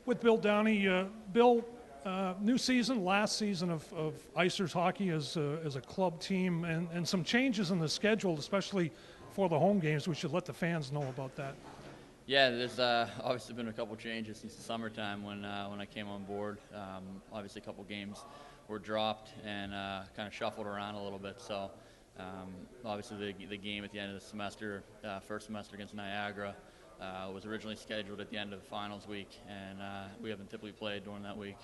With Bill Downey. Bill, new season, last season of Icers hockey as a club team, and some changes in the schedule, especially for the home games. We should let the fans know about that. Yeah, there's obviously been a couple changes since the summertime when I came on board. Obviously, a couple games were dropped and kind of shuffled around a little bit. So obviously the game at the end of the semester, first semester against Niagara, was originally scheduled at the end of the finals week, and we haven't typically played during that week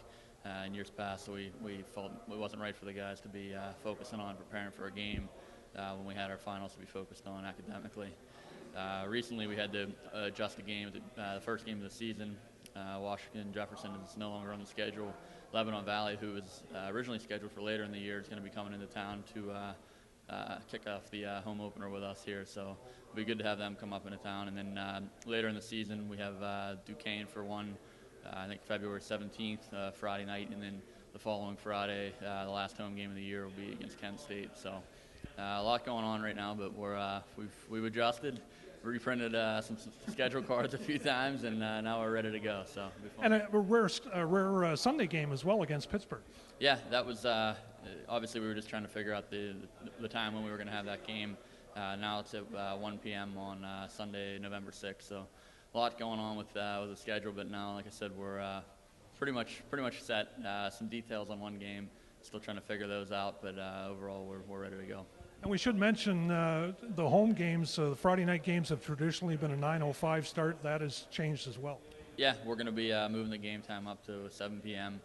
in years past, so we felt it wasn't right for the guys to be focusing on preparing for a game when we had our finals to be focused on academically. Recently we had to adjust the game, the first game of the season. Washington Jefferson is no longer on the schedule. Lebanon Valley, who was originally scheduled for later in the year, is going to be coming into town to kick off the home opener with us here, so it'll be good to have them come up into town. And then later in the season we have Duquesne for one, I think February 17th, Friday night, and then the following Friday, the last home game of the year will be against Kent State. So a lot going on right now, but we've adjusted, reprinted some schedule cards a few times, and now we're ready to go. So it'll be fun. And a rare Sunday game as well against Pittsburgh. Yeah, that was obviously we were just trying to figure out the time when we were going to have that game. Now it's at 1 p.m. on Sunday, November 6th. So a lot going on with the schedule, but now, like I said, we're pretty much set. Some details on one game, still trying to figure those out, but overall we're ready to go. And we should mention the home games. The Friday night games have traditionally been a 9:05 start. That has changed as well. Yeah, we're going to be moving the game time up to 7 p.m.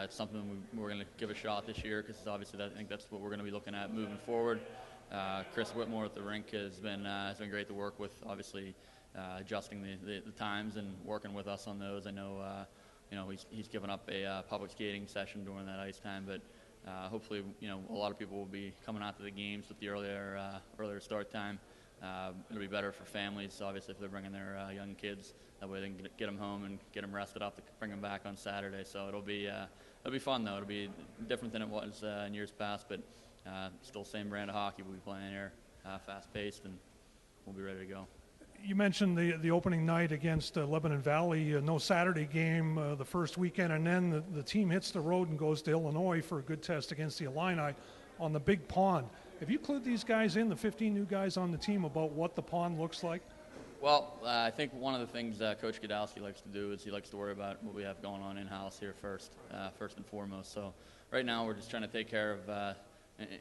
It's something we're going to give a shot this year, because obviously I think that's what we're going to be looking at moving forward. Chris Whitmore at the rink has been great to work with. Obviously, adjusting the times and working with us on those. I know he's given up a public skating session during that ice time, but hopefully a lot of people will be coming out to the games with the earlier start time. It'll be better for families, obviously, if they're bringing their young kids. That way they can get them home and get them rested up to bring them back on Saturday. So it'll be fun, though. It'll be different than it was in years past, but still same brand of hockey we'll be playing here, fast-paced, and we'll be ready to go. You mentioned the opening night against Lebanon Valley, no Saturday game the first weekend, and then the team hits the road and goes to Illinois for a good test against the Illini on the Big Pond. Have you clued these guys in, the 15 new guys on the team, about what the pond looks like? Well, I think one of the things Coach Godowski likes to do is he likes to worry about what we have going on in-house here first and foremost. So right now we're just trying to take care of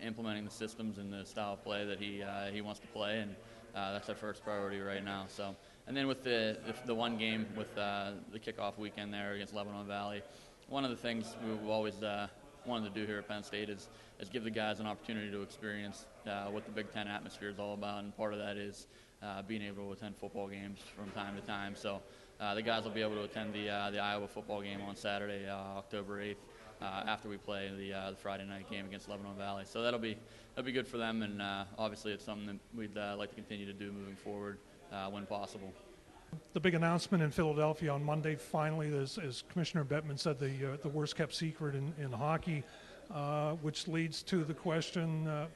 implementing the systems and the style of play that he wants to play, and that's our first priority right now. So, and then with the one game with the kickoff weekend there against Lebanon Valley, one of the things we've always wanted to do here at Penn State is give the guys an opportunity to experience what the Big Ten atmosphere is all about, and part of that is being able to attend football games from time to time. So the guys will be able to attend the Iowa football game on Saturday, October 8th, after we play the Friday night game against Lebanon Valley. So that'll be good for them, and obviously it's something that we'd like to continue to do moving forward when possible. The big announcement in Philadelphia on Monday, finally, as Commissioner Bettman said, the worst kept secret in hockey, which leads to the question,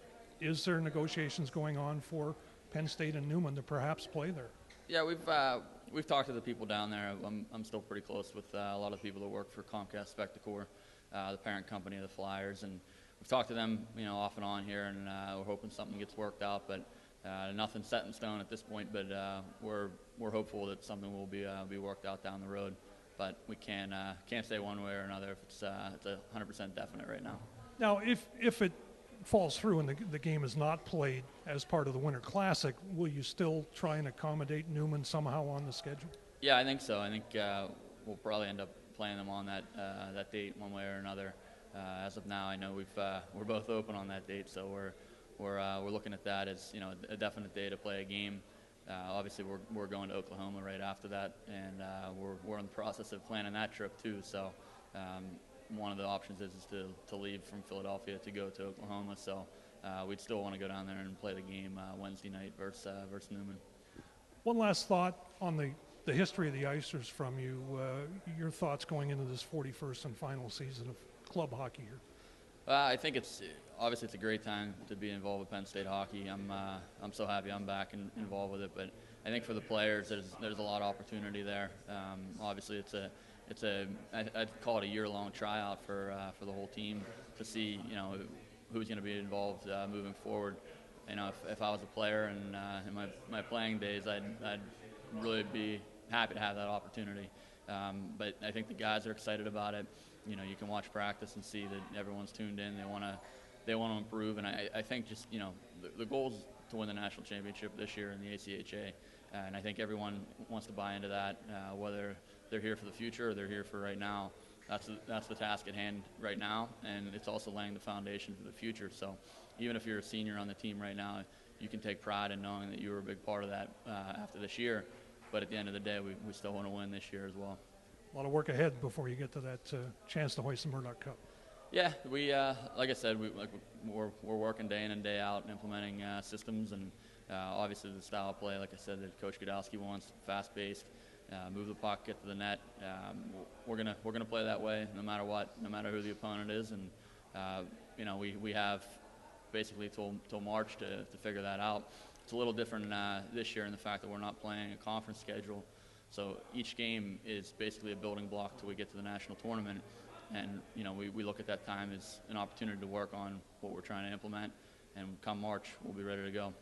is there negotiations going on for Penn State and Newman to perhaps play there? Yeah, we've talked to the people down there. I'm still pretty close with a lot of the people that work for Comcast Spectacor, the parent company of the Flyers, and we've talked to them, off and on here, and we're hoping something gets worked out, but nothing's set in stone at this point. But we're hopeful that something will be worked out down the road. But we can't say one way or another if it's 100% definite right now. Now, if it falls through and the game is not played as part of the Winter Classic, will you still try and accommodate Newman somehow on the schedule? Yeah, I think so. I think we'll probably end up playing them on that date one way or another. As of now, I know we're both open on that date, so we're looking at that as a definite day to play a game. Obviously, we're going to Oklahoma right after that, and we're in the process of planning that trip too. So one of the options is to leave from Philadelphia to go to Oklahoma. So we'd still want to go down there and play the game Wednesday night versus Newman. One last thought on the history of the Icers from you. Your thoughts going into this 41st and final season of club hockey here? I think it's obviously it's a great time to be involved with Penn State hockey. I'm so happy I'm back and involved with it. But I think for the players, there's a lot of opportunity there. Obviously, I'd call it a year-long tryout for the whole team to see who's going to be involved moving forward. If I was a player and in my playing days, I'd really be happy to have that opportunity. But I think the guys are excited about it. You can watch practice and see that everyone's tuned in. They want to improve, and I think just the goal is to win the national championship this year in the ACHA, and I think everyone wants to buy into that, whether they're here for the future or they're here for right now. That's the task at hand right now, and it's also laying the foundation for the future. So even if you're a senior on the team right now, you can take pride in knowing that you were a big part of that after this year. But at the end of the day, we still want to win this year as well. A lot of work ahead before you get to that chance to hoist the Murdoch Cup. Yeah, we like I said, we're working day in and day out, implementing systems, and obviously the style of play, like I said, that Coach Godowski wants, fast-paced, move the puck, get to the net. We're gonna play that way, no matter what, no matter who the opponent is, and we have basically till March to figure that out. It's a little different this year in the fact that we're not playing a conference schedule. So each game is basically a building block till we get to the national tournament. And, we look at that time as an opportunity to work on what we're trying to implement. And come March, we'll be ready to go.